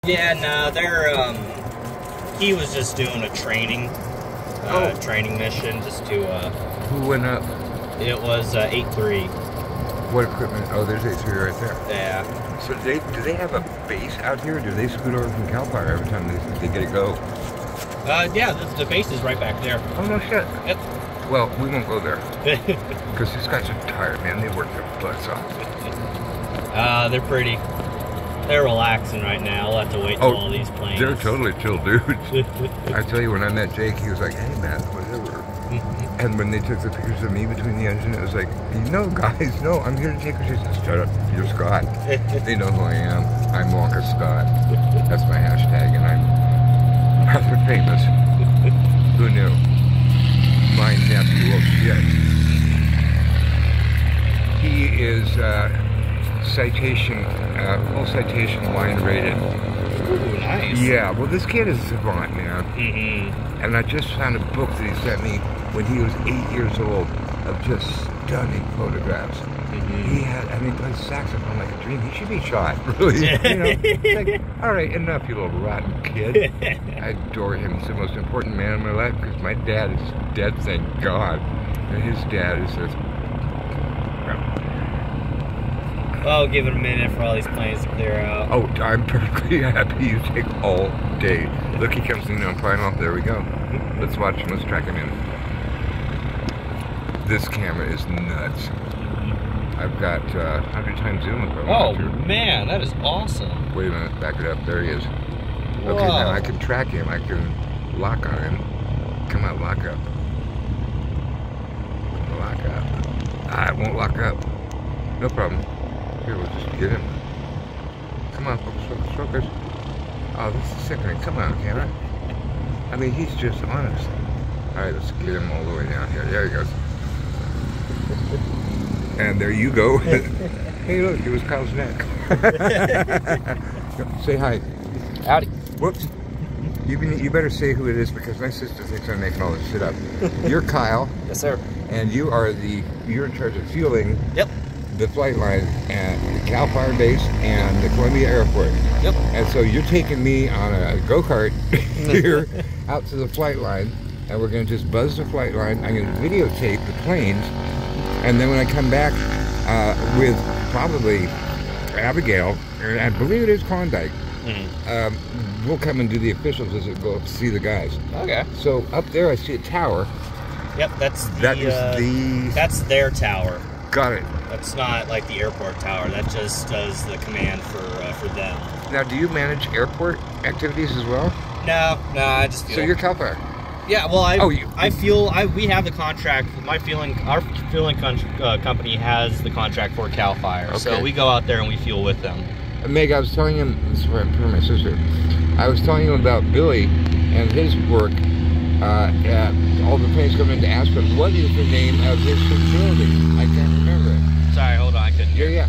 Yeah, no, they're, he was just doing a training mission just to, Who went up? It was, 8-3. What equipment? Oh, there's 8-3 right there. Yeah. So do they have a base out here, or do they scoot over from CalFire every time they get to go? Yeah, the base is right back there. Oh, no shit. Yep. Well, we won't go there. Because these guys are tired, man. They work their butts off. They're relaxing right now. We'll have to wait till all these planes. They're totally chill dudes. I tell you, when I met Jake, he was like, hey, man, whatever. And when they took the pictures of me between the engine, it was like, no, guys, no, I'm here to take pictures. Shut up, you're Scott. They know who I am. I'm Wonka Scott. That's my hashtag, and I'm rather famous. Who knew? My nephew, oh shit. He is full citation line rated. Ooh, nice. Yeah, well, this kid is a savant, man. And I just found a book that he sent me when he was 8 years old of just stunning photographs. He plays saxophone like a dream. He should be shot, really. It's like, all right, enough, you little rotten kid. I adore him. He's the most important man in my life because my dad is dead, thank God. And his dad is just... Well, give it a minute for all these planes to clear out. Oh, I'm perfectly happy. You take all day. Look, he comes in on final. There we go. Let's watch him. Let's track him in. This camera is nuts. I've got 100 times zoom if I want to. Oh, man, that is awesome. Wait a minute. Back it up. There he is. Whoa. Okay, now I can track him. I can lock on him. Come on, lock up. Lock up. Ah, it won't lock up. No problem. Here, we'll just get him. Come on, focus, focus. Oh, this is sickening. Come on, camera. I mean, he's just honest. All right, let's get him all the way down here. There he goes. And there you go. Hey, look, it was Kyle's neck. Say hi. Howdy. Whoops. You better say who it is because my sister thinks I'm making all this shit up. You're Kyle. Yes, sir. And you're in charge of fueling. Yep. The flight line at the CalFire base and the Columbia Airport. Yep. And so you're taking me on a go-kart here out to the flight line, and we're going to just buzz the flight line. I'm going to videotape the planes, and then when I come back with probably Abigail, and I believe it is Klondike, we'll come and do the official visit, go up to see the guys. Okay. So up there I see a tower. Yep, that's their tower. Got it. That's not like the airport tower. That just does the command for them. Now, do you manage airport activities as well? No, I just feel. So you're CalFire. Yeah, well, we have the contract. Our fueling company has the contract for CalFire, okay. So we go out there and we fuel with them. Meg, I was telling him. This is where I'm putting my sister. I was telling him about Billy and his work. All the planes coming into Aspen. What is the name of this facility? I can't remember it. Sorry, hold on, I couldn't hear. Yeah.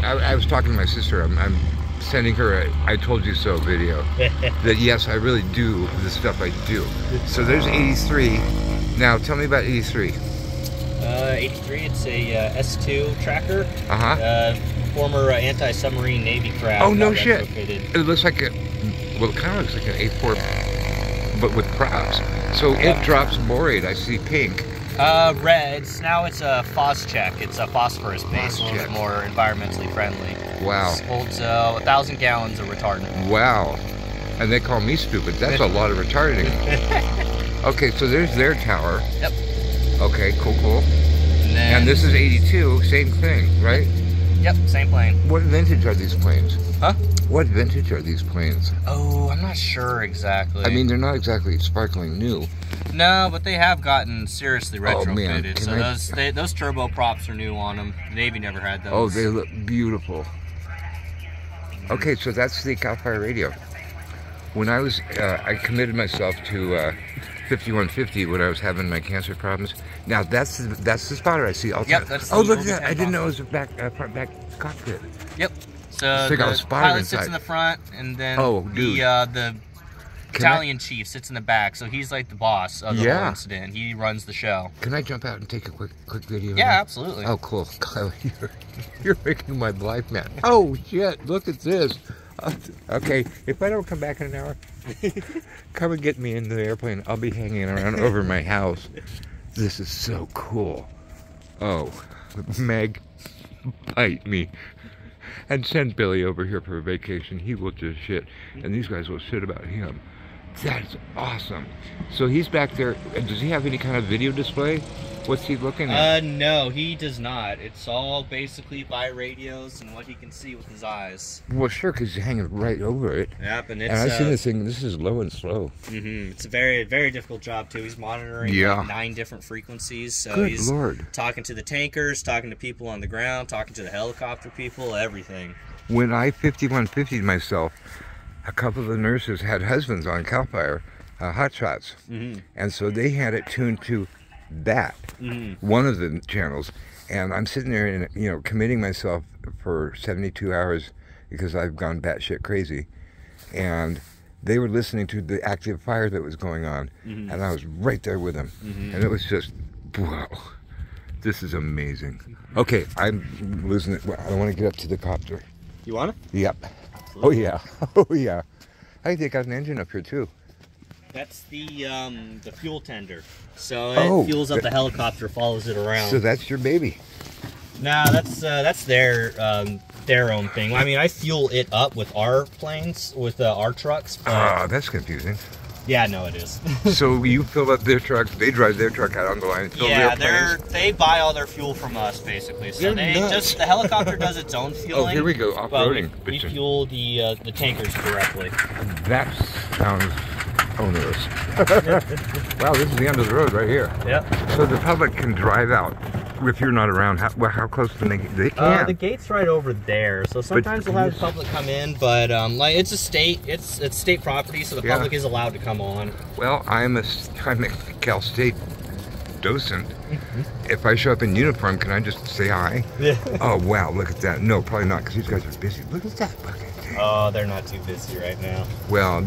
I was talking to my sister. I'm sending her a "I told you so" video. That yes, I really do the stuff I do. So there's 83. Now tell me about 83. 83. It's a S2 tracker. Former anti-submarine Navy craft. Oh no shit! Retrofitted. It looks like it kind of looks like an A4, but with props. So it drops borate. I see pink. Red. Now it's a PhosCheck. It's a phosphorus base, so it's more environmentally friendly. Wow. It holds 1,000 gallons of retardant. Wow. And they call me stupid. That's a lot of retarding. Okay, so there's their tower. Yep. Okay, cool. And this is 82, same thing, right? Yep, same plane. What vintage are these planes? Huh? What vintage are these planes? Oh, I'm not sure exactly. I mean, they're not exactly sparkling new. No, but they have gotten seriously retrofitted. Oh, man. So those turbo props are new on them. The Navy never had those. Oh, they look beautiful. Okay, so that's the CalFire radio. When I was, I committed myself to 5150 when I was having my cancer problems. Now that's the spotter I see all the time. That's oh, look at that! I didn't know it was a front back cockpit. Yep. So the pilot sits in the front, and then the battalion chief sits in the back. So he's like the boss of the whole incident. He runs the show. Can I jump out and take a quick video? Yeah, absolutely. Oh, cool. Kyle, you're making my life, man. Oh shit! Look at this. Okay, if I don't come back in an hour, come and get me in the airplane. I'll be hanging around over my house. This is so cool. Oh, Meg, bite me. And send Billy over here for a vacation. He will just shit. And these guys will shit about him. That's awesome. So he's back there. Does he have any kind of video display? What's he looking at? No, he does not. It's all basically by radios and what he can see with his eyes. Well, sure, because he's hanging right over it. Yep, and it's... And I've seen this thing. This is low and slow. It's a very, very difficult job, too. He's monitoring like 9 different frequencies. So Good he's Lord. talking to the tankers, talking to people on the ground, talking to the helicopter people, everything. When I 5150'd myself, a couple of the nurses had husbands on CalFire, hot shots. And so they had it tuned to that, one of the channels. And I'm sitting there and, you know, committing myself for 72 hours because I've gone batshit crazy. And they were listening to the active fire that was going on. And I was right there with them. And it was just, wow, this is amazing. Okay, I'm losing it. I want to get up to the copter. You want it? Yep. Oh yeah, oh yeah. I think they got an engine up here too. That's the fuel tender. So it fuels up the helicopter, follows it around. So that's your baby. Nah, that's their own thing. I mean, I fuel it up with our planes, with our trucks. Oh, that's confusing. Yeah, no, it is. So you fill up their trucks, they drive their truck out on the line. They buy all their fuel from us basically. So the helicopter does its own fueling. Oh, here we go, off-roading. We fuel the tankers directly. That sounds onerous. Wow, this is the end of the road right here. Yep. So the public can drive out if you're not around. How close can they can? The gate's right over there. So sometimes we'll have the public come in, but like it's state property, so the public is allowed to come on. Well, I'm a Cal State docent. If I show up in uniform, can I just say hi? Yeah. Oh wow, look at that. No, probably not, because these guys are busy. Look at that fucking thing. Oh, they're not too busy right now. Well,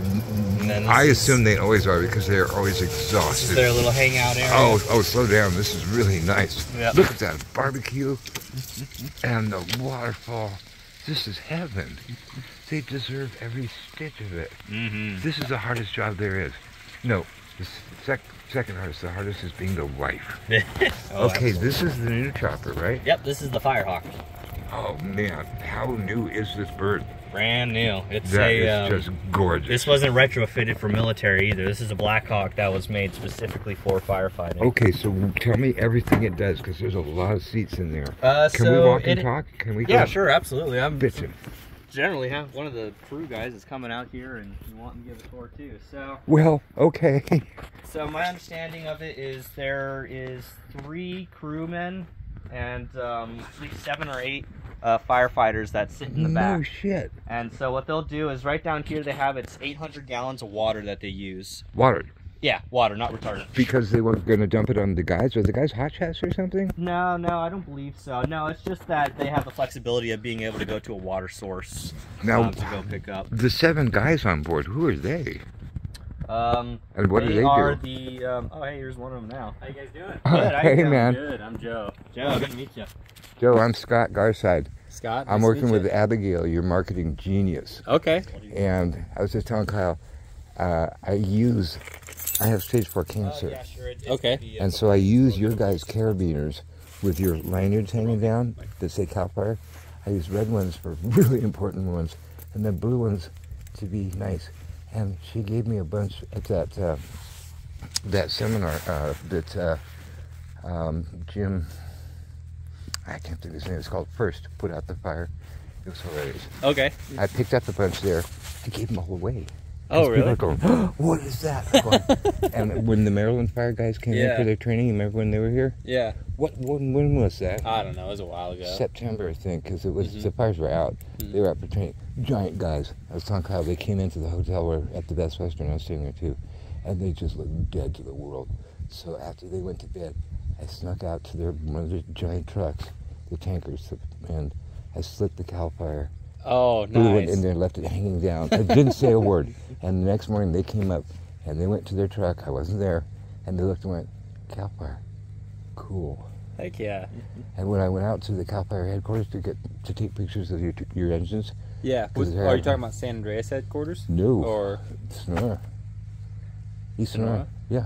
I assume they always are, because they're always exhausted. This is their little hangout area. Oh, slow down. This is really nice. Yep. Look at that barbecue and the waterfall. This is heaven. They deserve every stitch of it. This is the hardest job there is. No, the second hardest. The hardest is being the wife. Okay, this is the new chopper, right? Yep, this is the Firehawk. Oh man, how new is this bird? Brand new. It's just gorgeous. This wasn't retrofitted for military either. This is a Black Hawk that was made specifically for firefighting. Okay, so tell me everything it does, because there's a lot of seats in there. Can we walk and talk? Can we? Yeah, sure, absolutely. I'm bitching. Generally have one of the crew guys is coming out here and you want to give a tour too. So. Well, okay. So my understanding of it is there is 3 crewmen and at least 7 or 8 firefighters that sit in the back. No shit. And so what they'll do is right down here they have it's 800 gallons of water that they use. Water? Yeah, water, not retardant. Because they weren't going to dump it on the guys? Are the guys hot shots or something? No, I don't believe so. No, it's just that they have the flexibility of being able to go to a water source to go pick up. The 7 guys on board, who are they? And what do they do? They are the, oh hey, here's one of them now. How you guys doing? Good, hey man. Good, I'm Joe. Joe, good to meet you. Joe, I'm Scott Garside. Scott, I'm working with Abigail, your marketing genius. Okay. And I was just telling Kyle, I have stage 4 cancer. Yeah, sure, okay. And so I use your guys' carabiners with your lanyards hanging down that say CalFire. I use red ones for really important ones, and then blue ones to be nice. And she gave me a bunch at that seminar that Jim, I can't think of his name, it's called First Put Out the Fire. It was hilarious. Okay. I picked up a bunch there. I gave them all away. Oh, really? People are going, oh, what is that? And when the Maryland Fire guys came in for their training, you remember when they were here? Yeah. When was that? I don't know. It was a while ago. September, I think, because it was the fires were out. They were out for training. Giant guys. I was telling Kyle, they came into the hotel where at the Best Western. I was staying there too, and they just looked dead to the world. So after they went to bed, I snuck out to one of their giant trucks, the tankers, and I slit the CalFire. Oh, nice. Went nice. in there and left it hanging down. I didn't say a word. And the next morning they came up and they went to their truck. I wasn't there. And they looked and went, CalFire, cool. Heck yeah. And when I went out to the CalFire headquarters to take pictures of your engines, Yeah. Are you talking about San Andreas headquarters? No. Or Sonora. East Sonora. Yeah.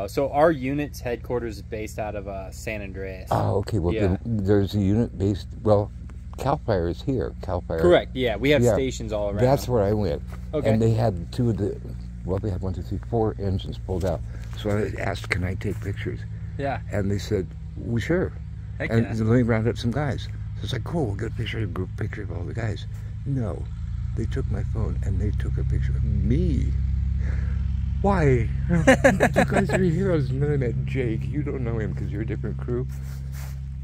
So our unit's headquarters is based out of San Andreas. Oh, okay. Well, yeah. there's a unit based. Well, CalFire is here. CalFire. Correct. Yeah, we have stations all around. That's where I went. Okay. And they had two of the. Well, they had 4 engines pulled out. So I asked, "Can I take pictures?" Yeah. And they said, "Well, sure." Heck and yeah. let me round up some guys. So it's like, cool. We'll get a group picture of all the guys. No, they took my phone and they took a picture of me. Why? You guys are heroes. And then I met Jake. You don't know him because you're a different crew.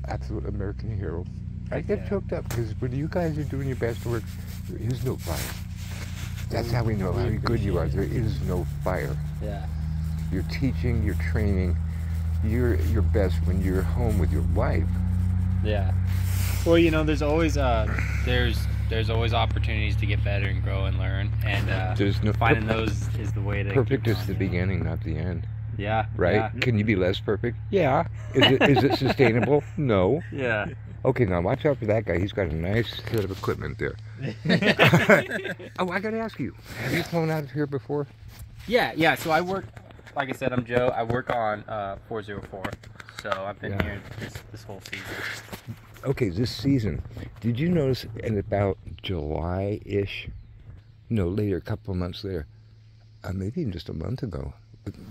Absolute American hero. I get choked up because when you guys are doing your best work, there is no fire. That's how we know how good you are. There is no fire. Yeah. You're teaching, you're training. You're your best when you're home with your wife. Yeah. Well, you know, there's always opportunities to get better and grow and learn, and finding those is the way to. Perfect is the beginning, not the end. Yeah. Right? Yeah. Can you be less perfect? Yeah. Is it sustainable? No. Yeah. Okay, now watch out for that guy. He's got a nice set of equipment there. Oh, I got to ask you. Have you flown out of here before? Yeah. So I work, like I said, I'm Joe. I work on 404. So I've been here this whole season. Okay, this season, did you notice in about July-ish, no, later, a couple of months later, maybe even just a month ago,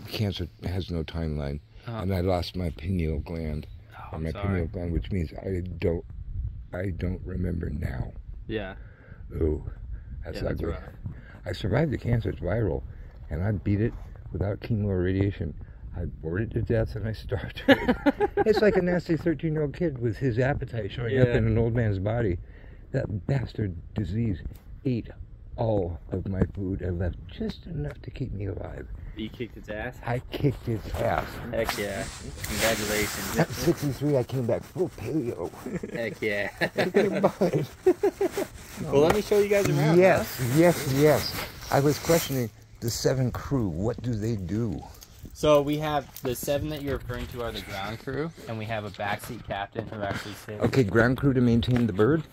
cancer has no timeline, and I lost my pineal gland. Pineal gland, which means I don't remember now. Yeah. Oh, that's ugly. Rough. I survived the cancer. It's viral, and I beat it without chemo or radiation. I bored it to death and I starved it. It's like a nasty 13-year-old kid with his appetite showing up in an old man's body. That bastard disease ate all of my food and left just enough to keep me alive. You kicked its ass? I kicked its ass. Heck yeah. Congratulations. At 63, I came back full paleo. Heck yeah. No. Well, let me show you guys around. Yes. I was questioning the 7 crew. What do they do? So we have the 7 that you're referring to are the ground crew, and we have a backseat captain who actually sits. Okay, ground crew to maintain the bird?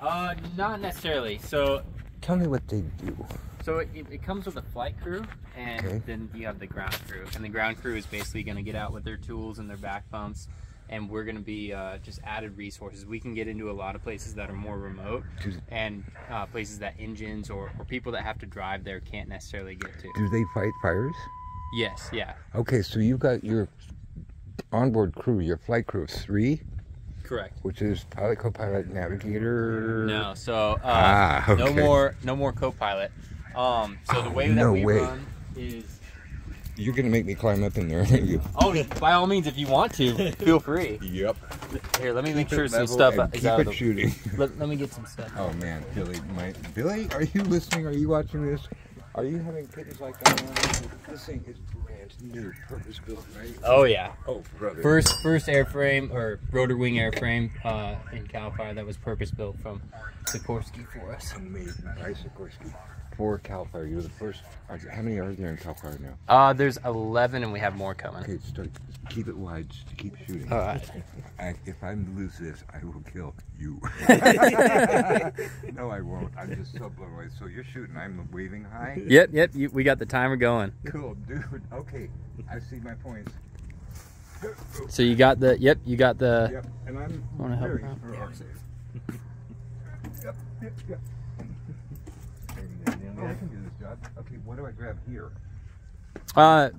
Not necessarily. So tell me what they do. So it comes with a flight crew, and then you have the ground crew. And the ground crew is basically going to get out with their tools and their back pumps, and we're going to be just added resources. We can get into a lot of places that are more remote, and places that engines or people that have to drive there can't necessarily get to. Do they fight fires? Yes, yeah. Okay, so you've got your onboard crew, your flight crew of 3? Correct. Which is pilot, co-pilot, navigator? No, so okay. no more co-pilot. So the way that we run is... You're going to make me climb up in there, aren't you? Oh, by all means, if you want to, feel free. Yep. Here, let me make sure some stuff is out of the... shooting. Let me get some stuff. Oh, man. Billy, are you listening? Are you watching this? Are you having kittens like that? This thing is brand new, purpose built, right? Oh yeah. Oh brother. First airframe or rotor wing airframe in CalFire that was purpose built from Sikorsky for us. Amazing. By Sikorsky. For CalFire, you're the first. How many are there in CalFire now? There's 11 and we have more coming. Okay, keep it wide. Just keep shooting. All right. If I lose this, I will kill you. No, I won't. I'm just so blown away. So you're shooting. I'm waving high? Yep. We got the timer going. Cool, dude. Okay. I see my points. So you got the... Yep. Yep. And I'm very Yep. I can do this job. Okay, what do I grab here?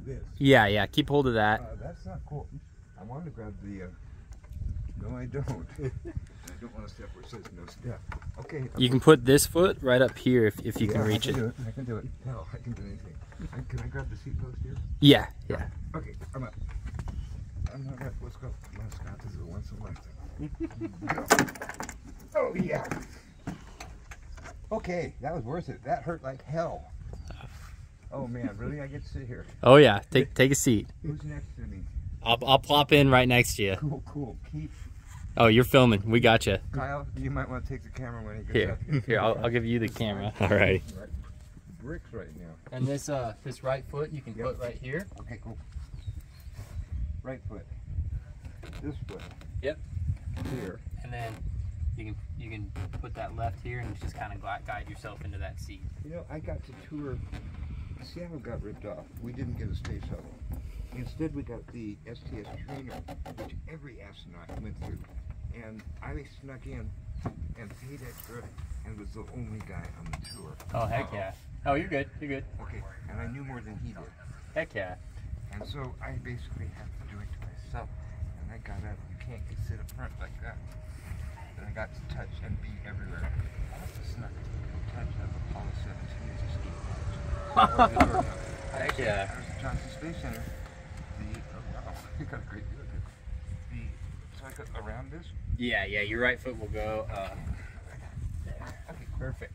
This. Yeah. Keep hold of that. That's not cool. I wanted to grab the... No, I don't. I don't want to step where it says no step. Okay. You can put this foot right up here if you can reach it. I can do it. Hell, I can do anything. Can I grab the seat post here? Yeah. Okay, I'm up. I'm not up. Let's go. Scott, this is a once in a lifetime. Oh, yeah. Okay, that was worth it. That hurt like hell. Oh man, really? I get to sit here. Oh yeah, take a seat. Who's next to me? I'll plop in right next to you. Cool. Keep. Oh, you're filming. We got you. Kyle, you might want to take the camera when he gets up. Here, I'll give you the camera. All right. Bricks right now. And this right foot you can put right here. Okay, cool. Right foot. This foot. Yep. Here. And then You can put that left here and just kind of guide yourself into that seat. You know, I got to tour. Seattle got ripped off. We didn't get a space shuttle. Instead, we got the STS trainer, which every astronaut went through. And I snuck in and paid extra and was the only guy on the tour. Oh, heck yeah. Oh, you're good. You're good. Okay, and I knew more than he did. Heck yeah. And so I basically had to do it to myself. And I got up. You can't sit up front like that. And I got to touch and be everywhere. I also snuck a touch of Apollo 17's escape hatch. Heck yeah. There's the Johnson Space Center. You got a great view of it. So I got around this? Yeah, your right foot will go there. Okay, perfect.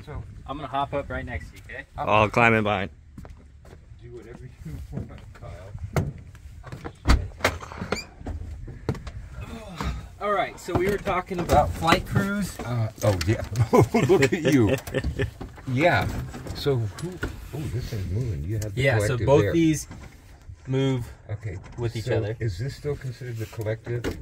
So I'm gonna hop up right next to you, okay? I'll climb in behind. Do whatever you want, Kyle. All right, so we were talking about flight crews. Oh yeah. Look at you. Yeah. So who? Oh, this thing's moving. You have the collective so both there. these move with each so other. Is this still considered the collective?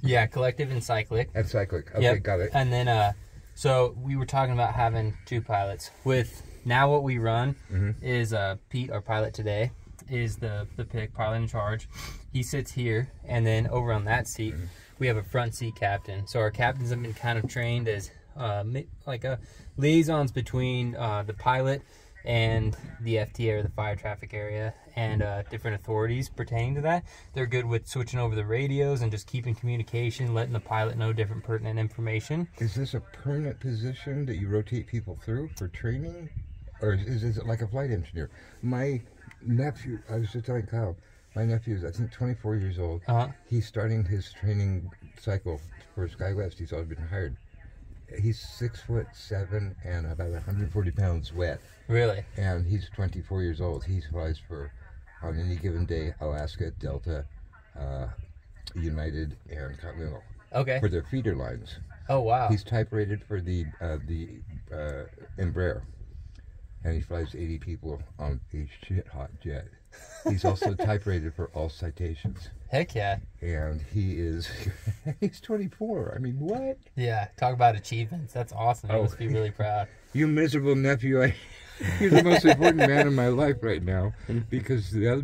Yeah, collective and cyclic. And cyclic. Okay, got it. And then, so we were talking about having two pilots. With now what we run is Pete, our pilot today, is the pick, pilot in charge. He sits here, and then over on that seat, we have a front seat captain. So our captains have been kind of trained as liaisons between the pilot and the FTA, or the fire traffic area, and different authorities pertaining to that. They're good with switching over the radios and just keeping communication, letting the pilot know different pertinent information. Is this a permanent position that you rotate people through for training? Or is it like a flight engineer? My nephew, I was just telling Kyle, my nephew is, I think, 24 years old. He's starting his training cycle for SkyWest. He's always been hired. He's 6'7" and about 140 pounds wet. Really? And he's 24 years old. He flies for, on any given day, Alaska, Delta, United, and Continental. Okay. For their feeder lines. Oh, wow. He's type rated for the Embraer. And he flies 80 people on a shit hot jet. He's also type rated for all citations. Heck yeah. And he's 24. I mean, what? Yeah, talk about achievements. That's awesome. You must be really proud. You miserable nephew. You're the most important man in my life right now, because the other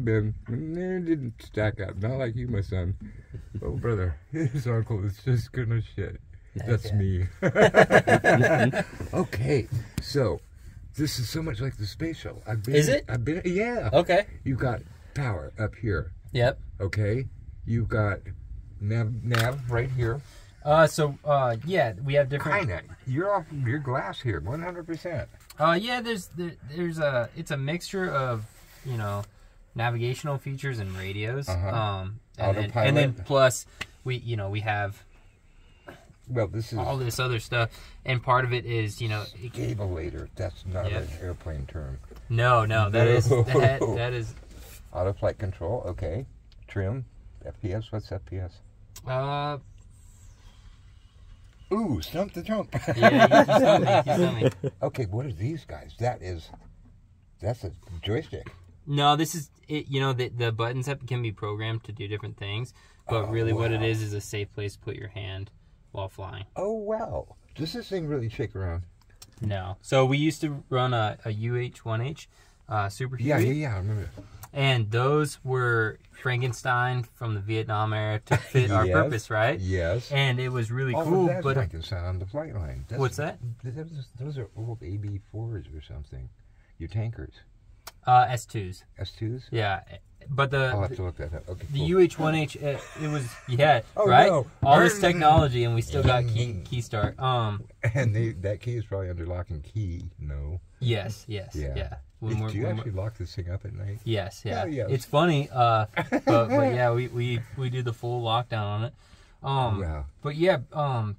men didn't stack up. Not like you, my son. Oh, brother, his uncle is just gonna shit. That's me. Okay, so this is so much like the space shuttle. Is it? Yeah. Okay. You've got power up here. Yep. Okay. You've got nav right here. Yeah, we have different. Kinda. You're off your glass here, 100%. Yeah, it's a mixture of, navigational features and radios. And then plus we have this is all this other stuff, and part of it is Gabelator. That's not an airplane term. No, that is auto flight control. Okay, trim, FPS. What's FPS? Ooh, stump the trump. Yeah, you tell me. Okay, what are these guys? That's a joystick. No, this is it. The buttons can be programmed to do different things, but really what it is a safe place to put your hand while flying. Oh, wow. Does this thing really shake around? No. So we used to run a UH-1H Super Huey. Yeah, I remember. And those were Frankenstein from the Vietnam era to fit our purpose, right? Yes. And it was really cool. That's Frankenstein on the flight line. What's that? Those are old AB4s or something. Your tankers. S2s. S2s? Yeah. But I'll have to look that up. Okay, the cool. UH-1H, it was, right? No. All this technology, and we still got key start. And that key is probably under lock and key, no? Yes. Yeah. Do you actually lock this thing up at night? Yes, yeah. Yes. It's funny, but yeah, we do the full lockdown on it. But yeah, the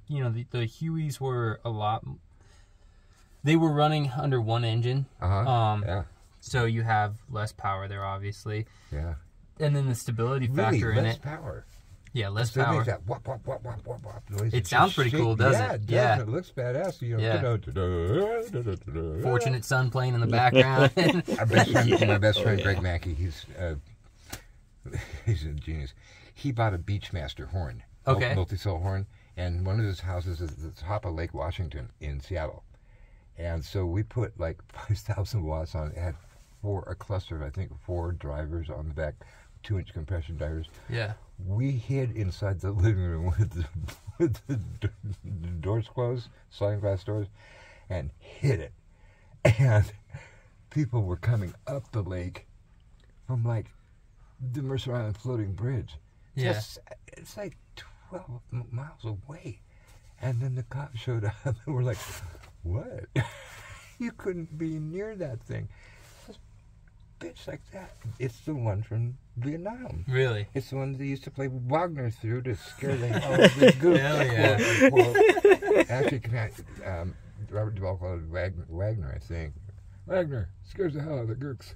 Hueys were they were running under one engine. Yeah. So you have less power there, obviously. Yeah. And then the stability factor in it. Less power. Yeah, less power. It that wop, wop, wop, wop, wop, wop noise. It sounds pretty cool, doesn't it? Yeah, it looks badass. Fortunate Son playing in the background. My best friend Greg Mackey, he's a genius. He bought a Beachmaster horn. Okay. Multi-cell horn. And one of his houses is at the top of Lake Washington in Seattle. And so we put like 5,000 watts on it. It had a cluster of, I think, 4 drivers on the back, 2-inch compression drivers. Yeah. We hid inside the living room with the doors closed, sliding glass doors, and hid it. And people were coming up the lake from like the Mercer Island floating bridge. Yeah. It's like 12 miles away. And then the cops showed up and we're like, what? You couldn't be near that thing. This bitch like that. It's the one from Vietnam. Really? It's the one that they used to play Wagner through to scare the hell out of the goose. Hell yeah. Actually, Robert Duvall called it Wagner, I think. Wagner scares the hell out of the gooks.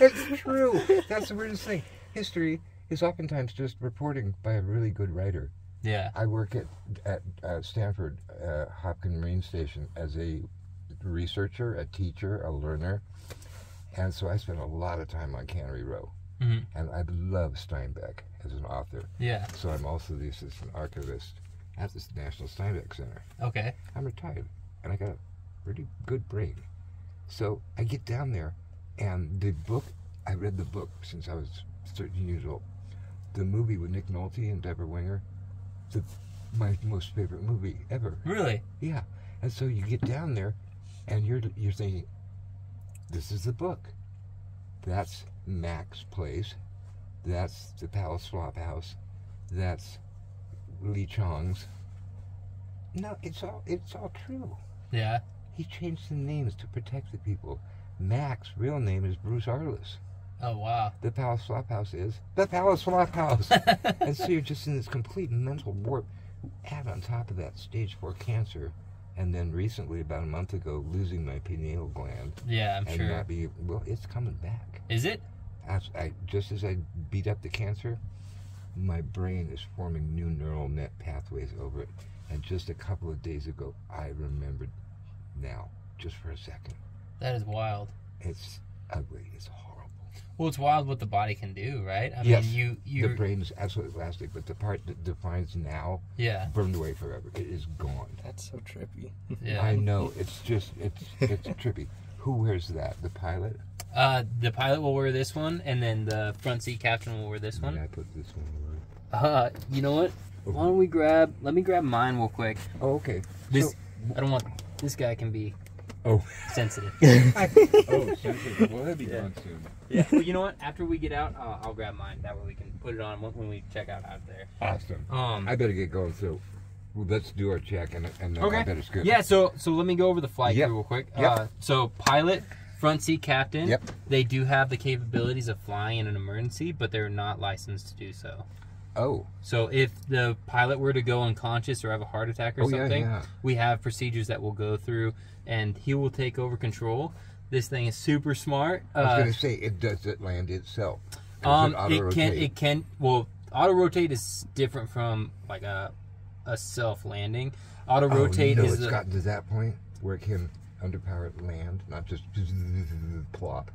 It's true. That's the weirdest thing. History is oftentimes just reporting by a really good writer. Yeah. I work at Stanford Hopkins Marine Station as a researcher, a teacher, a learner. And so I spent a lot of time on Cannery Row. Mm-hmm. And I love Steinbeck as an author. Yeah. So I'm also the assistant archivist at the National Steinbeck Center. Okay. I'm retired, and I got a pretty good brain. So I get down there, and the book, I read the book since I was 13 years old. The movie with Nick Nolte and Deborah Winger, my most favorite movie ever. Really? Yeah. And so you get down there, and you're thinking, this is the book. That's Mac's place. That's the Palace Flop House. That's Lee Chong's. No, it's all true. Yeah. He changed the names to protect the people. Mac's real name is Bruce Arliss. Oh, wow. The Palace Flop House is the Palace Flop House. And so you're just in this complete mental warp. Add on top of that stage 4 cancer, and then recently, about a month ago, losing my pineal gland. Yeah, I'm sure. And well, it's coming back. Is it? Just as I beat up the cancer, my brain is forming new neural net pathways over it. And just a couple of days ago, I remembered now, just for a second. That is wild. It's ugly. It's horrible. Well, it's wild what the body can do, right? I yes, mean, the brain is absolutely elastic, but the part that defines now, burned away forever. It is gone. That's so trippy. Yeah, I know. It's trippy. Who wears that? The pilot? The pilot will wear this one, and then the front seat captain will wear this one. Yeah, I put this one on. You know what? Why don't we let me grab mine real quick. Oh, okay. I don't want, this guy can be sensitive. Sensitive. Well, he'll be gone soon. Yeah. Well, you know what? After we get out, I'll grab mine. That way we can put it on when we check out there. Awesome. I better get going, so let's do our check, and then I better scoot. Yeah, so let me go over the flight crew real quick. Yep. So pilot, front seat captain, yep. They do have the capabilities of flying in an emergency, but they're not licensed to do so. Oh. So if the pilot were to go unconscious or have a heart attack or something, we have procedures that we'll go through, and he will take over control. This thing is super smart. I was going to say, does it land itself? It can. Well, auto rotate is different from like a self landing. Auto rotate is. It's gotten to that point where it can underpowered land, not just plop.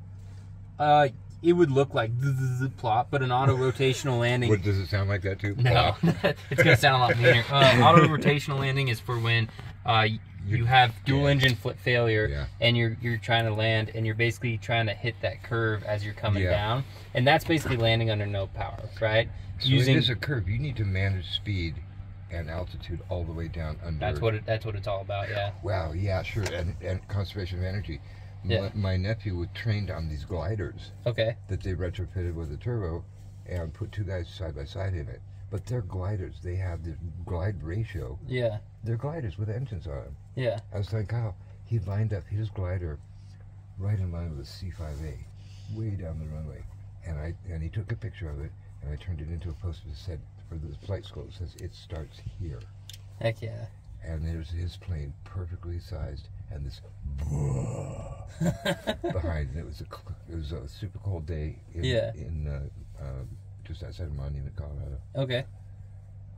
It would look like plop, but an auto rotational landing. Does it sound like that too? No, it's gonna sound a lot meaner. Auto rotational landing is for when you have dual engine foot failure, and you're trying to land, and you're basically trying to hit that curve as you're coming down, and that's basically landing under no power, right? So it is a curve. You need to manage speed and altitude all the way down under. That's what it's all about. Yeah. Wow. Yeah. Sure. And conservation of energy. Yeah. My nephew was trained on these gliders. Okay. That they retrofitted with a turbo, and put 2 guys side by side in it. But they're gliders. They have the glide ratio. Yeah. They're gliders with engines on them. Yeah. I was like, Kyle, he lined up his glider right in line with a C5A, way down the runway, and he took a picture of it, and I turned it into a poster that said, for the flight school, it says it starts here. Heck yeah. And there's his plane perfectly sized, and this behind, and it was a super cold day in just outside of Monument, Colorado. Okay.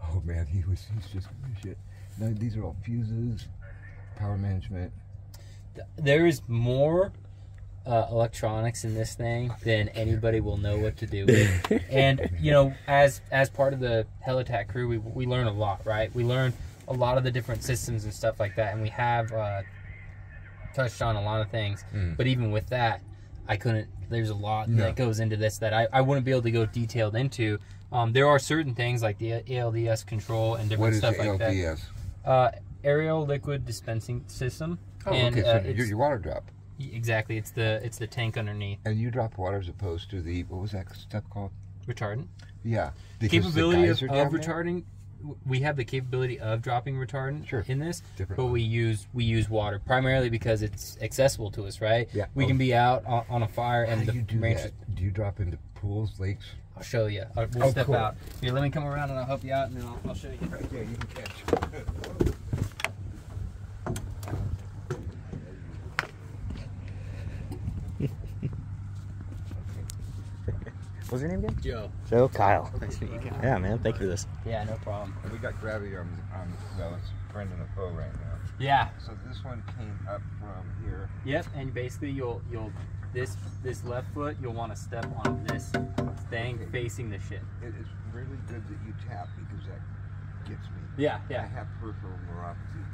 Oh man, he's just shit. Now these are all fuses, power management. There is more electronics in this thing, then anybody will know what to do with it. And you know, as part of the Helitack crew, we learn a lot, right? We learn a lot of the different systems and stuff like that, and we have touched on a lot of things. But even with that, I couldn't. There's a lot that goes into this that I wouldn't be able to go detailed into. There are certain things like the ALDS control and different stuff like that. What is ALDS? Aerial Liquid Dispensing System. Oh, and, okay. So your water drop. Exactly. It's the tank underneath. And you drop water as opposed to the, what was that stuff called? Retardant. Yeah. Capability of retarding. We have the capability of dropping retardant in this, but we use water primarily because it's accessible to us, right? Yeah. We can be out on a fire and How do you do that? Do you drop into pools, lakes? I'll show you. We'll step out. Here, let me come around and I'll help you out, and then I'll show you. Right there, you can catch. What's your name again? Joe. Joe? Kyle. Nice to meet you, Kyle. Yeah, man. Thank you for this. Yeah, no problem. And we got gravity on well, it's friend and a foe right now. Yeah. So this one came up from here. Yep, and basically you'll this left foot, you'll want to step on this thing facing the ship. It is really good that you tap because that gets me. Yeah, yeah. I have peripheral neuropathy.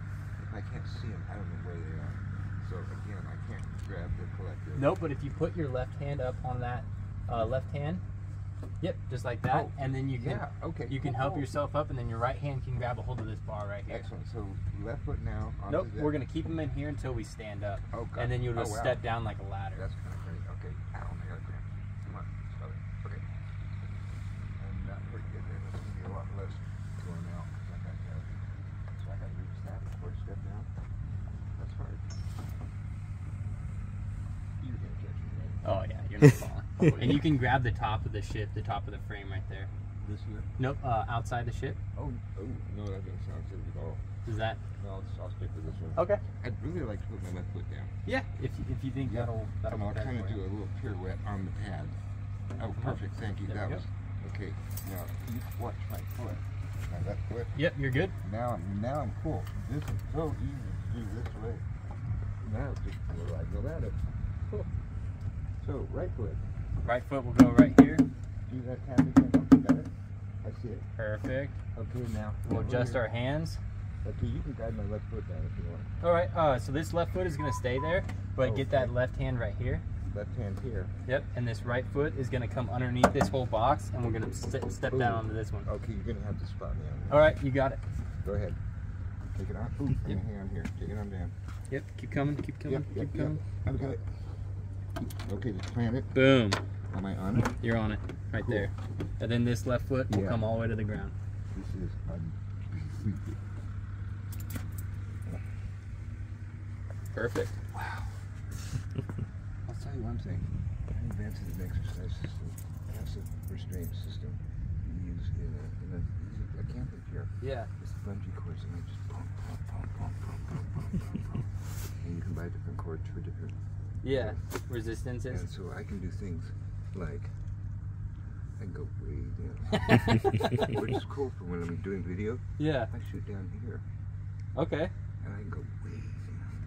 If I can't see them, I don't know where they are. So again, I can't grab the collector. Nope, but if you put your left hand up on that left hand, yep, just like that, and then you can you can help yourself up, and then your right hand can grab a hold of this bar right here. Excellent. So left foot now. Nope, we're gonna keep them in here until we stand up, and then you'll just step down like a ladder. That's kind of great. Okay. Ow, I got cramp. Come on, stop it. Okay. And we're getting there. There's gonna be a lot less going out. So I got to reach that before I step down. That's hard. You're gonna catch me, right? Oh yeah, you're not falling. And you can grab the top of the ship, the top of the frame right there. This here? Nope, outside the ship. Oh, no, that doesn't sound good at all. Is that? No, I'll stick with this one. Okay. I'd really like to put my left foot down. Yeah, if you think that'll I'll kind of do a little pirouette on the pad. Oh, perfect. Thank you. That was okay. Now you watch my foot. My left foot. Yep, you're good. Now I'm cool. This is so easy to do this way. Now just ride the ladder. Cool. So right foot. Right foot will go right here. Do that tap again. Got it? I see it. Perfect. Okay, now we'll adjust our hands. Okay, you can guide my left foot down if you want. All right. So this left foot is going to stay there, but get that left hand right here. Left hand here. Yep. And this right foot is going to come underneath this whole box, and we're going to step down onto this one. Okay, you're going to have to spot me on this. All right, you got it. Go ahead. Take it on. Ooh, hang on here. Take it on down. Yep. Keep coming. Keep coming. Keep coming. I got it. Okay, just plant it. Boom. Am I on it? You're on it, right there. And then this left foot will come all the way to the ground. This is unbelievable. Perfect. Wow. I'll tell you one thing. I invented an exercise system, passive restraint system you use in a camping chair. Yeah. It's bungee cords, and I just pump. And you can buy different cords for different resistances. And so I can do things like I can go way down, which is cool for when I'm doing video. Yeah. I shoot down here. Okay. And I can go way down.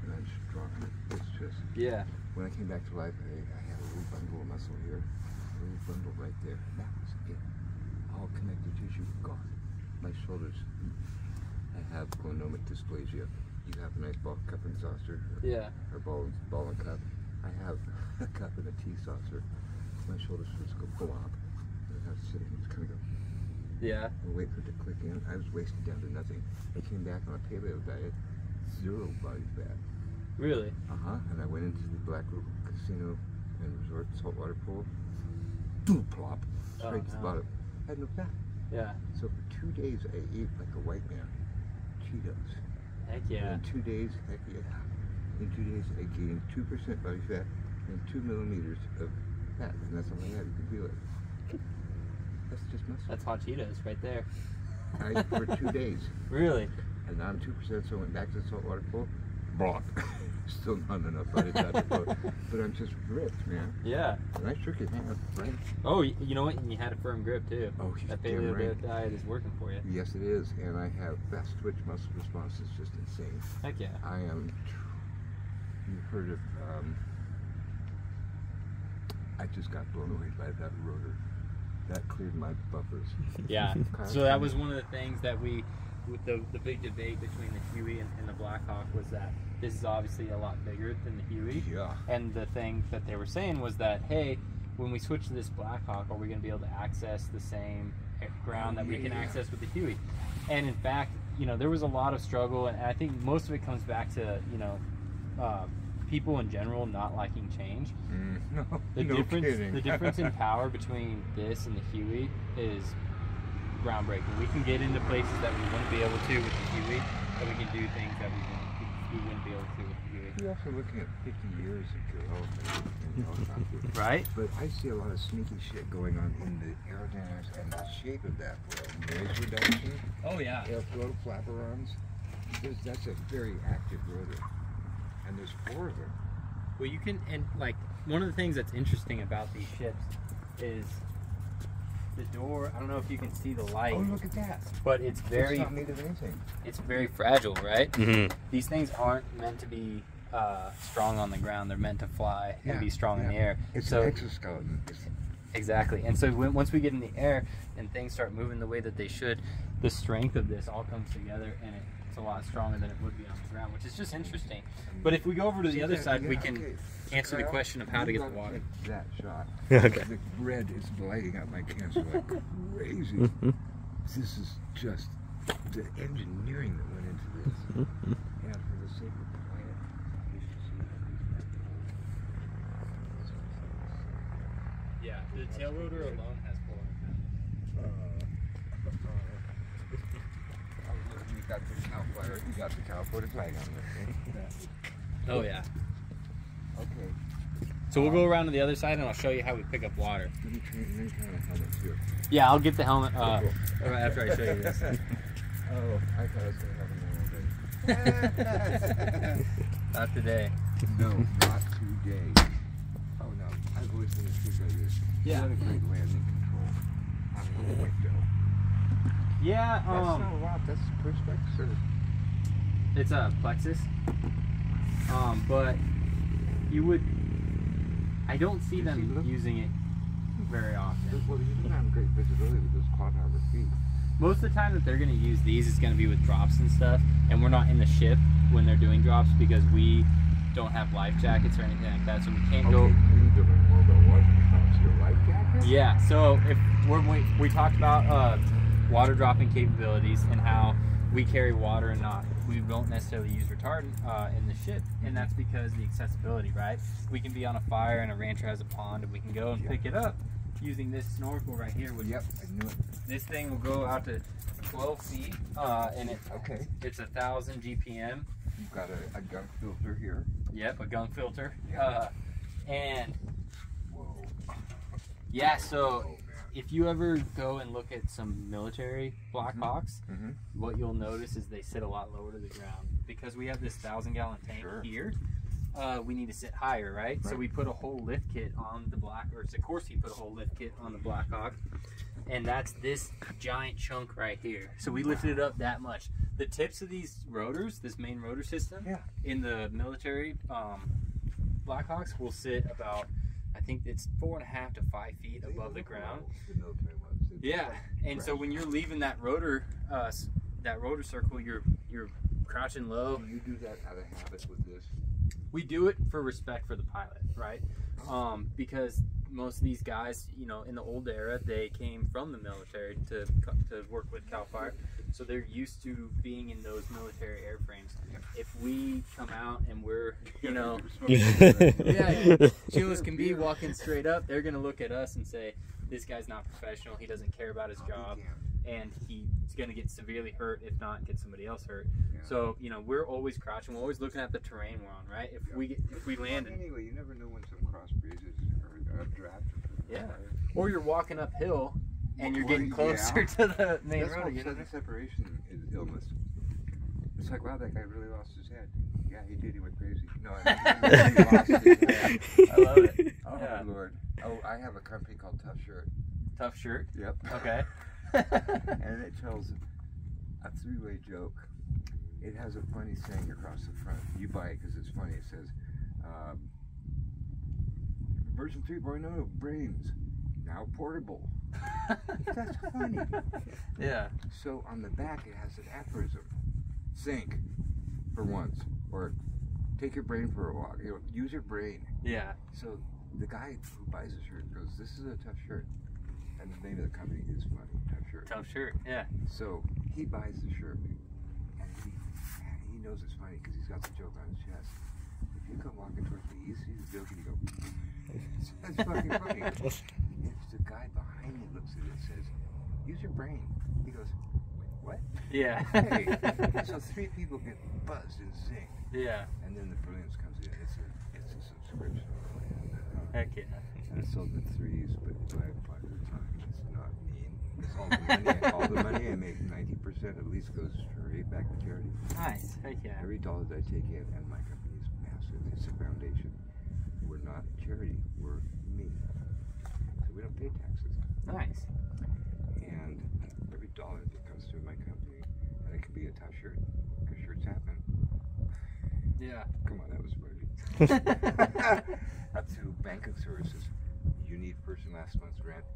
And I just drop it. It's just. Yeah. When I came back to life, I had a little bundle of muscle here, a little bundle right there. That was it. All connective tissue gone. My shoulders. I have chronomic dysplasia. You have a nice ball cup and saucer. Or ball and cup. I have a cup and a tea saucer. My shoulders just go blob. And I have to sit here and just kind of go. Yeah. And wait for it to click in. I was wasted down to nothing. I came back on a paleo diet, 0 body fat. Really? And I went into the Black Room Casino and Resort saltwater pool. Boom, plop. Straight to the bottom. I had no fat. Yeah. So for 2 days I ate like a white man. Cheetos. Heck yeah. And in 2 days, heck yeah. In 2 days I gained 2% body fat and 2 millimeters of fat. And that's all I had. You can feel it. That's just muscle. That's hot Cheetos right there. For 2 days. Really? And now I'm 2%, so I went back to the saltwater pool. Block. Still not enough body fat to float. But I'm just ripped, man. Yeah. And I shook his hand, right? Oh, you know what? And you had a firm grip too. Oh, he's that damn paleo right. diet is working for you. Yes, it is. And I have fast twitch muscle response is just insane. Heck yeah. I am you heard of, I just got blown away by that rotor. That cleared my buffers. Yeah, so that was one of the things that we, with the big debate between the Huey and the Blackhawk was that this is obviously a lot bigger than the Huey. Yeah. And the thing that they were saying was that, hey, when we switch to this Blackhawk, are we going to be able to access the same ground that we can access with the Huey? And in fact, you know, there was a lot of struggle, and I think most of it comes back to, you know, people in general not liking change. The difference in power between this and the Huey is groundbreaking. We can get into places that we wouldn't be able to with the Huey, but we can do things that we wouldn't be able to with the Huey. You're also looking at 50 years of development in helicopter. Right? But I see a lot of sneaky shit going on in the aerodynamics and the shape of that blade. Noise reduction. Oh yeah. Airflow, flaperons. That's a very active rotor. And there's 4 of them. Well, you can, and like, one of the things that's interesting about these ships is the door. I don't know if you can see the light. Oh, look at that. But it's very, it's not made of anything. It's very fragile, right? Mm-hmm. These things aren't meant to be strong on the ground. They're meant to fly and be strong in the air. It's so, an exoskeleton. Exactly. And so once we get in the air and things start moving the way that they should, the strength of this all comes together, and it's a lot stronger than it would be on the ground, which is just interesting. But if we go over to the other side, we can answer the question of how to get the water. That shot. Okay. The red is lighting up my cancer like crazy. This is just the engineering that went into this. And for the sake of the planet, we should see these. Yeah, the tail rotor alone has 400 pounds. You got the CalFire. You got the California flag on it. Oh yeah. Okay. So we'll go around to the other side and I'll show you how we pick up water. Let me try the helmet too. Yeah, I'll get the helmet Cool. after I show you this. Oh, I thought I was going to have a normal day. Not today. No, not today. Oh no, I've always been a true this. Yeah. What a great landing control. Having a window. Yeah, That's not a lot. That's perspex, sir. it's a plexus. But you would, I don't see them using it very often. Well, you don't have great visibility with those quad harbor feet. Most of the time that they're going to use these is going to be with drops and stuff, and we're not in the ship when they're doing drops because we don't have life jackets or anything like that, so we can't go. We need to learn more about water drops. Your life jacket? Yeah, so if we talked about water dropping capabilities and how we carry water and we don't necessarily use retardant in the ship, and that's because the accessibility, right? We can be on a fire and a rancher has a pond, and we can go and pick it up using this snorkel right here. Which I knew it. This thing will go out to 12 feet, and it's 1,000 GPM. You've got a gunk filter here. Yep, a gunk filter. Yeah. And Whoa. yeah, so if you ever go and look at some military Blackhawks, what you'll notice is they sit a lot lower to the ground. Because we have this 1,000-gallon tank here, we need to sit higher, right? So we put a whole lift kit on the of course he put a whole lift kit on the Blackhawk, and that's this giant chunk right here. So we lifted it up that much. The tips of these rotors, this main rotor system, in the military Blackhawks will sit about, I think it's 4.5 to 5 feet above the ground. The military ones. Yeah, and so when you're leaving that rotor circle, you're crouching low. Do you do that out of habit with this? We do it for respect for the pilot, right? Because most of these guys, you know, in the old era, they came from the military to work with CalFire, so they're used to being in those military airframes. If we come out and we're, you know, chill as can be, walking straight up, they're gonna look at us and say, "This guy's not professional. He doesn't care about his job, and he's gonna get severely hurt, if not get somebody else hurt." So, you know, we're always crouching. We're always looking at the terrain we're on, right? If we land. Anyway, you never know when some cross breezes or a draft. Or you're walking uphill and you're getting closer to the main road. Sudden separation is illness. It's like, wow, that guy really lost his head. Yeah, he did. He went crazy. No, he lost his head. I love it. Oh, Lord. Oh, I have a company called Tough Shirt. Tough Shirt? Yep. Okay. And it tells a three-way joke. It has a funny saying across the front. You buy it because it's funny. It says, Version 3.0, brains, now portable. That's funny. Yeah. So on the back it has an aphorism. Think for once, or take your brain for a walk. You know, use your brain. Yeah. So the guy who buys the shirt goes, "This is a tough shirt," and the name of the company is funny, Tough Shirt. Tough shirt. Yeah. So he buys the shirt, and he knows it's funny because he's got the joke on his chest. If you come walking towards me, you see the joke and you go, "That's fucking funny." If the guy behind me looks at it and says, "Use your brain," he goes, "Wait, what?" Yeah. Hey. So 3 people get buzzed and zing. Yeah. And then the brilliance comes in. It's a subscription plan. Heck yeah. And I sold in 3s, but I have part of the time. It's not mean. It's all the money I make, 90% at least goes straight back to charity. Nice. Heck yeah. Every dollar that I take in, and my company is massive. It's a foundation. We're not charity. We're me. So we don't pay taxes. Nice. And every dollar that comes through my company, and it can be a tough shirt, because shirts happen. Yeah. Come on, that was funny. Up to banking services. You need first and last month's rent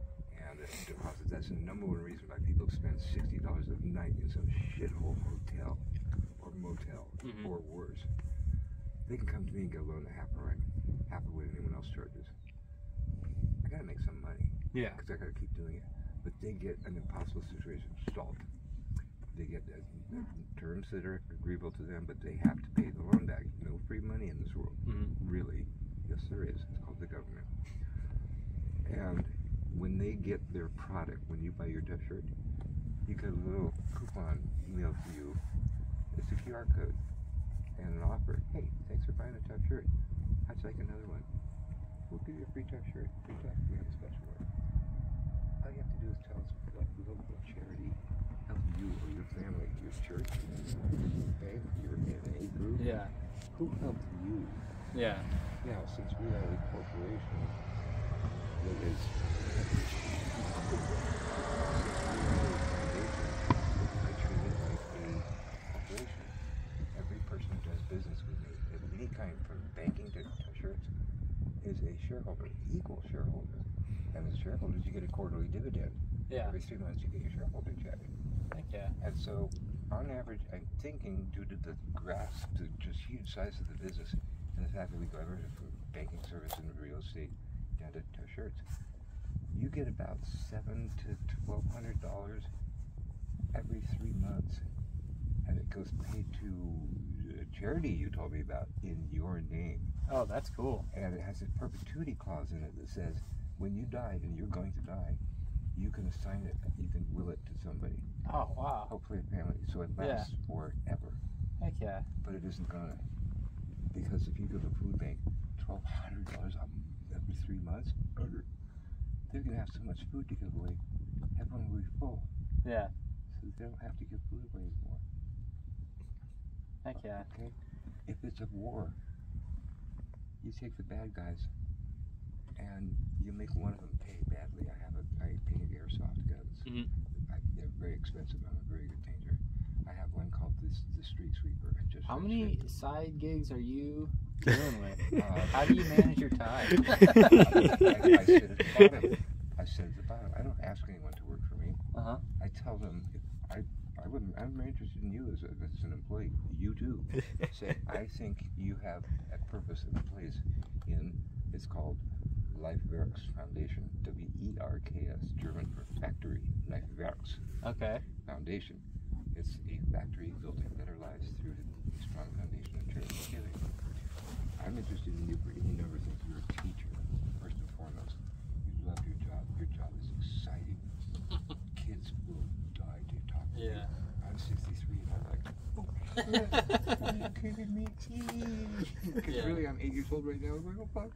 and deposits. That's the #1 reason why people spend $60 a night in some shithole hotel or motel or worse. They can come to me and get a loan at half of what anyone else charges. I gotta make some money. Yeah. Because I gotta keep doing it. But they get an impossible situation solved. They get terms that are agreeable to them, but they have to pay the loan back. No free money in this world. Really. Yes, there is. It's called the government. And when they get their product, when you buy your Tough Shirt, you get a little coupon emailed to you. It's a QR code and an offer. Hey, thanks for buying a Tough Shirt. How'd you like another one? We'll give you a free Tough Shirt. Free Tough. We have a special one. All you have to do is tell us what local charity helped you or your family, your church, your bank, your NA group. Yeah. Who helped you? Yeah. Now, since we are a corporation that is I treat it like a corporation. Every person who does business with me, of any kind, from banking to shirts, is a shareholder, equal shareholder. And as shareholders, you get a quarterly dividend. Yeah. Every 3 months, you get your shareholder check. Heck yeah. And so, on average, I'm thinking, due to the grasp, the just huge size of the business, and the fact that we go everything from banking service and real estate down to shirts, you get about $700 to $1,200 every 3 months, and it goes paid to a charity you told me about in your name. Oh, that's cool. And it has a perpetuity clause in it that says when you die, and you're going to die, you can assign it, you can will it to somebody. Oh, wow. Hopefully a family, so it lasts forever. Heck yeah. But it isn't gonna. Because if you go to a food bank, $1,200 every 3 months, they're gonna have so much food to give away. Everyone will be full. Yeah. So they don't have to give food away anymore. Heck yeah. Okay? If it's a war, you take the bad guys and you make one of them pay badly. I painted airsoft guns. They're very expensive. I'm a very good painter. I have one called the Street Sweeper. How many side gigs are you dealing with? How do you manage your time? I sit at the bottom. I don't ask anyone to work for me. I tell them, I'm very interested in you as an employee. You do. Say, I think you have a purpose and a place in, it's called Lifewerks Foundation, W-E-R-K-S, German for factory, Lifewerks Foundation. It's a factory built to better lives through a strong foundation of charitable giving. I'm interested in you for any number of things. You're a teacher, first and foremost. You love your job. Your job is exciting. Kids will die to talk to you. I'm 63 and I'm like, are you kidding me? Because really, I'm 8 years old right now. I'm like, oh fuck.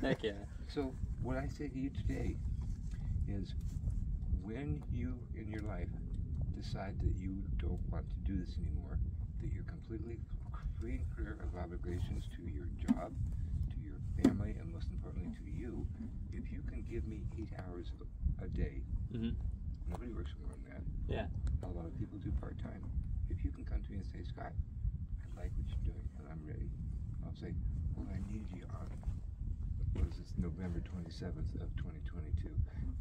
Heck yeah. So what I say to you today is, when you in your life decide that you don't want to do this anymore, that you're completely free and clear of obligations to your job, to your family, and most importantly to you, if you can give me 8 hours a day, nobody works more than that. Yeah. A lot of people do part-time. If you can come to me and say, Scott, I like what you're doing and I'm ready, I'll I'll say, well, I need you on, what is this, November 27th of 2022.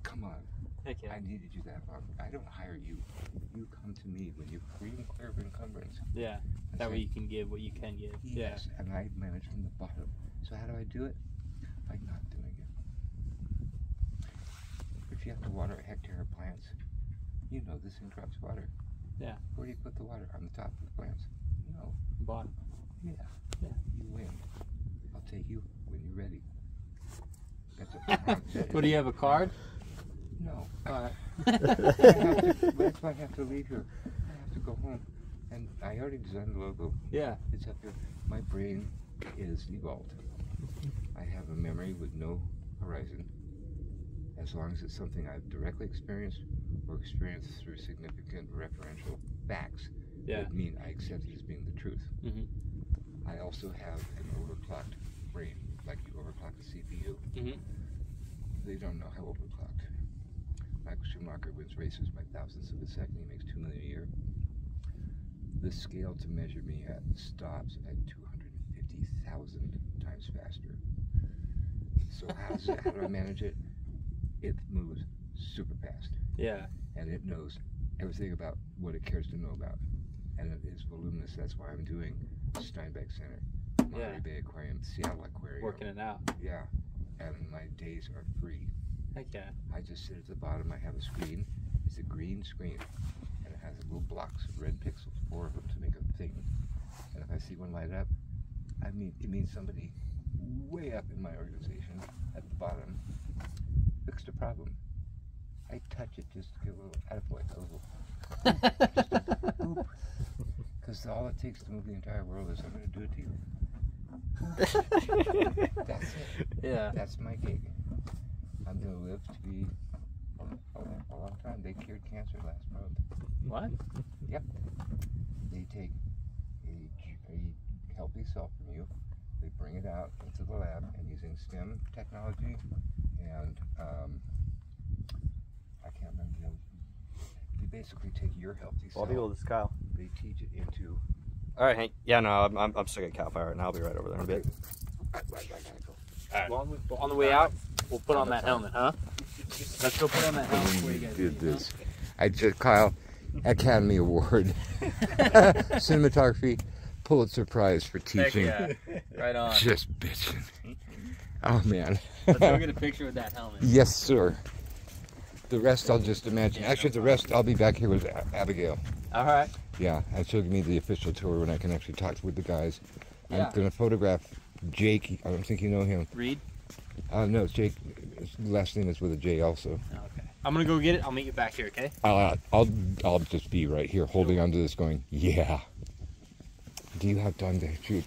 Come on. Heck yeah. I needed you that long. I don't hire you. You come to me when you're free and clear of encumbrance. Yeah. That way you can give what you can give. Yes, yeah. And I manage from the bottom. So how do I do it? By not doing it. If you have to water a hectare of plants, you know this thing drops water. Yeah. Where do you put the water? On the top of the plants? No. Bottom. Yeah. Yeah. You win. I'll take you when you're ready. That's a What, do you have a card? No. Alright. That's why I have to leave here. I have to go home. And I already designed the logo. Yeah. It's up here. My brain is evolved. I have a memory with no horizon. As long as it's something I've directly experienced or experienced through significant referential facts that mean I accept it as being the truth. Mm-hmm. I also have an overclocked brain, like you overclock a CPU. Mm-hmm. They don't know how overclocked. Michael Schumacher wins races by thousandths of a second. He makes $2 million a year. The scale to measure me at stops at 250,000 times faster. So how do I manage it? It moves super fast. Yeah. And it knows everything about what it cares to know about. And it is voluminous. That's why I'm doing Steinbeck Center, Monterey Bay Aquarium, Seattle Aquarium. Working it out. Yeah. And my days are free. Heck yeah. I just sit at the bottom. I have a screen. It's a green screen. And it has little blocks of red pixels, 4 of them to make a thing. And if I see one light up, it means somebody way up in my organization at the bottom fixed a problem. I touch it just to get a little attaboy, just a boop. Because all it takes to move the entire world is I'm going to do it to you. That's it. Yeah. That's my gig. I'm going to live to be a long time. They cured cancer last month. What? Yep. They take a healthy cell from you, they bring it out into the lab, and using STEM technology and I can't remember the other. They basically take your healthy cell. I'll deal with this, Kyle. They teach it into. All right, Hank. Yeah, no, I'm stuck at CalFire right now. I'll be right over there in a bit. I gotta go. All right. Well, on the way out, we'll put on that helmet, huh? Let's go put on that helmet before you guys did leave, this. I just, Kyle, Academy Award, cinematography, Pulitzer Prize for teaching. Heck yeah. Right on. Just bitching. Oh man. Let's go get a picture with that helmet. Yes, sir. The rest I'll just imagine. Actually, the rest I'll be back here with Abigail. All right. Yeah, and she'll give me the official tour when I can actually talk with the guys. Yeah. I'm going to photograph Jake. I don't think you know him. Reed? No, it's Jake. His last name is with a J also. Okay. I'm going to go get it. I'll meet you back here, okay? I'll just be right here holding onto this going, yeah. Do you have time to shoot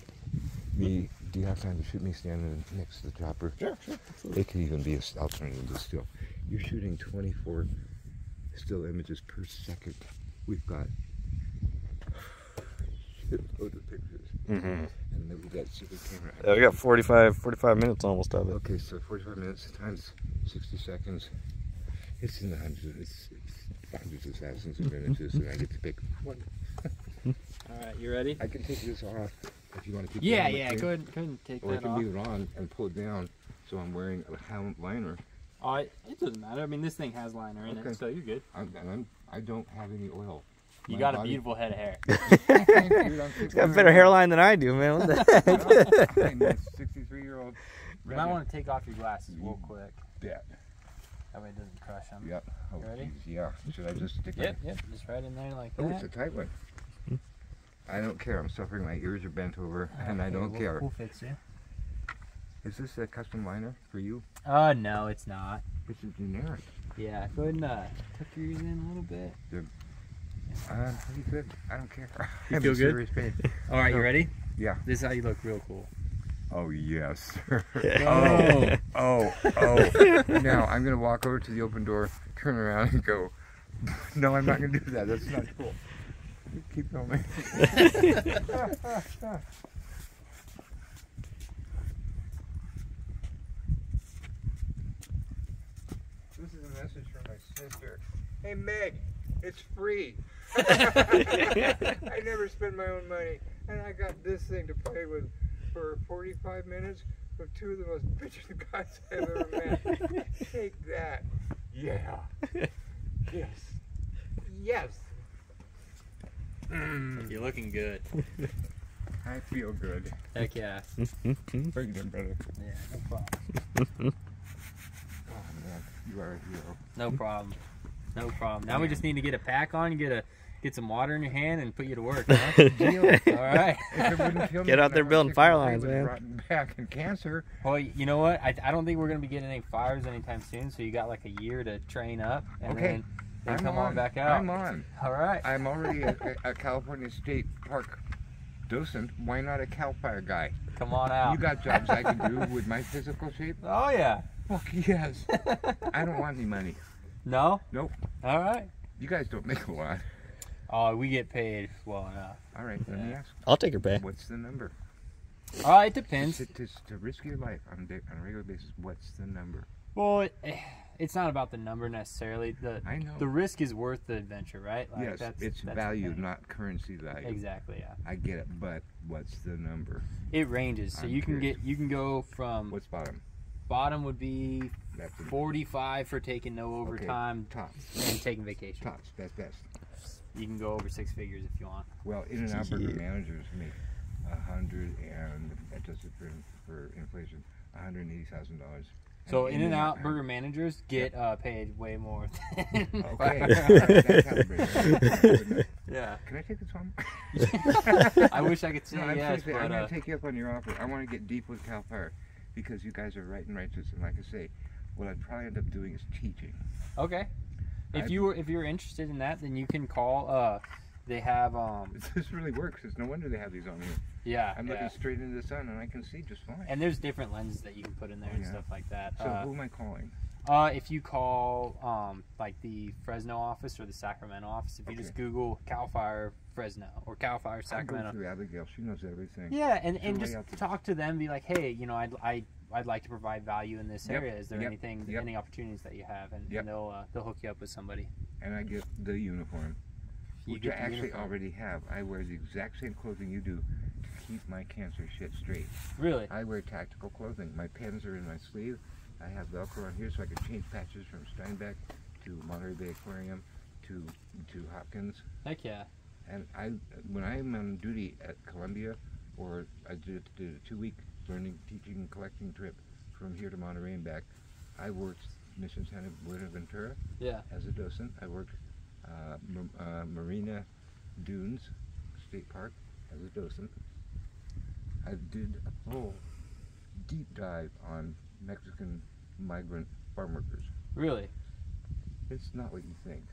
me? Do you have time to shoot me standing next to the chopper? Sure, absolutely. It could even be an alternative to still. You're shooting 24 still images per second. We've got shitloads of pictures. Mm-hmm. And then we got super camera. Yeah, we got 45 minutes almost of it. Okay, so 45 minutes times 60 seconds. It's in the hundreds of thousands of images, and I get to pick one. All right, you ready? I can take this off if you want to keep Yeah, it on. go ahead and take or that I can off. leave it on and pull it down, so I'm wearing a helmet liner. It doesn't matter. I mean, this thing has liner in it, so you're good. I don't have any oil. You got a beautiful head of hair. He's got a better hairline than I do, man. What the heck? 63-year-old. You might want to take off your glasses real quick. Bet. That way it doesn't crush them. Yep. Oh, You ready? geez, yeah. Should I just stick Yep. Just right in there like Oh, that. it's a tight one. I don't care. I'm suffering. My ears are bent over, and I don't care. We'll fix you. Is this a custom liner for you? No, it's not. It's a generic. Yeah, go ahead and tuck your ears in a little bit. Pretty good. I don't care. You I'm feel in good? serious pain. All right, you ready? Yeah. This is how you look real cool. Oh, yes. Oh. Oh. Now, I'm going to walk over to the open door, turn around, and go, no, I'm not going to do that. That's not cool. Keep filming. This is a message from my sister. Hey, Meg, it's free. I never spend my own money, and I got this thing to play with. for 45 minutes with two of the most bitchin' guys I've ever met. Take that. Yeah. Yes. Yes. You're looking good. I feel good. Heck yeah. Bring it in, brother. Yeah, no problem. Oh man, you are a hero. No problem. No problem. Now we just need to get a pack on. You get some water in your hand and put you to work. Huh? All right. Get out there building fire lines, man. Rotten back and cancer. Well, you know what? I don't think we're gonna be getting any fires anytime soon. So you got like a year to train up, and then come on back out. I'm on. All right. I'm already a California State Park docent. Why not a CalFire guy? Come on out. You got jobs I can do with my physical shape? Oh yeah. Fuck yes. I don't want any money. No? Nope. All right. You guys don't make a lot. Oh, we get paid well enough. All right, let me ask. I'll take your pay. What's the number? It depends. To risk your life on a regular basis, what's the number? Well, it's not about the number necessarily. I know. The risk is worth the adventure, right? Like Yes, it's value, not currency value. Exactly, yeah. I get it, but what's the number? It ranges. So you can go from What's bottom? Bottom would be That's 45 for taking no overtime Tops. and taking vacation. Tops. That's best. You can go over 6 figures if you want. Well, In-N-Out Burger managers make $100 and adjusted for inflation, $180,000. So In-N-Out Burger managers get paid way more. Okay, that's calibrated. Yeah. Can I take this home? I wish I could say No, yes, but I'm going to take you up on your offer. I want to get deep with CalFire because you guys are right and righteous. And like I say, what I'd probably end up doing is teaching. okay. If you're interested in that, then you can call. They have This really works. It's no wonder they have these on here. Yeah. I'm looking straight into the sun and I can see just fine. And there's different lenses that you can put in there and stuff like that. So who am I calling? If you call like the Fresno office or the Sacramento office, if you just Google CalFire Fresno or CalFire Sacramento. I'll go through Abigail. She knows everything. Yeah, and just talk to them. Be like, hey, you know, I'd like to provide value in this area. Is there any opportunities that you have? And they'll hook you up with somebody. And I get the uniform, which I actually already have. I wear the exact same clothing you do to keep my cancer shit straight. Really? I wear tactical clothing. My pens are in my sleeve. I have Velcro on here so I can change patches from Steinbeck to Monterey Bay Aquarium to Hopkins. Heck yeah. And when I'm on duty at Columbia, or I did a 2-week learning, teaching, and collecting trip from here to Monterey and back, I worked Mission Santa Buenaventura as a docent. I worked Marina Dunes State Park as a docent. I did a full deep dive on Mexican migrant farm workers. Really? It's not what you think.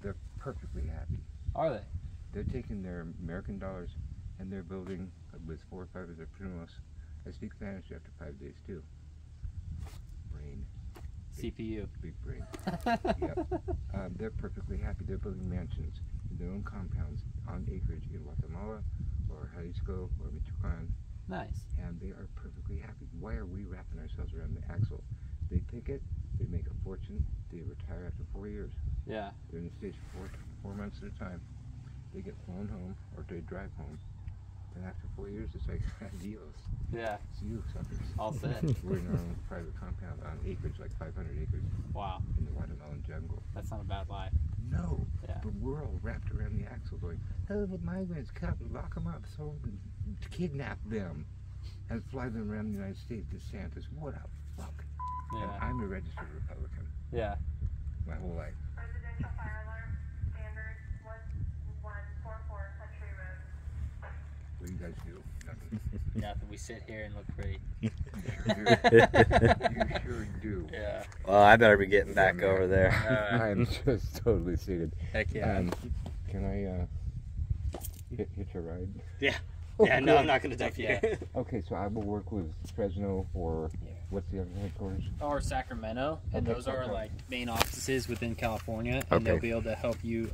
They're perfectly happy. Are they? They're taking their American dollars and they're building with 4 or 5 of their primos. I speak Spanish after 5 days too. Brain. CPU. Big brain. Yep. They're perfectly happy. They're building mansions in their own compounds on acreage in Guatemala or Jalisco or Michoacan. Nice. And they are perfectly happy. Why are we wrapping ourselves around the axle? They take it, they make a fortune, they retire after 4 years. Yeah. They're in the States for 4 months at a time. They get flown home or they drive home. And after 4 years, it's like, adios. Yeah. See you, suckers. All set. We're in our own private compound on acreage, like 500 acres. Wow. In the Guatemalan jungle. That's not a bad life. No. Yeah. But we're all wrapped around the axle going, oh, the migrants, come, lock them up, kidnap them, and fly them around the United States. DeSantis, what a fuck. Yeah. And I'm a registered Republican. Yeah. My whole life. Residential fire alarm, standard 1144 Country Road. What do you guys do? Nothing. Nothing. We sit here and look pretty. You sure do. Yeah. Well, I better be getting back over there. I'm just totally seated. Heck yeah. Can I hitch a ride? Yeah. Oh, yeah, no, I'm not going to dump you. Okay, so I will work with Fresno or what's the other headquarters? Or Sacramento, and Okay, those are okay. like main offices within California, and they'll be able to help you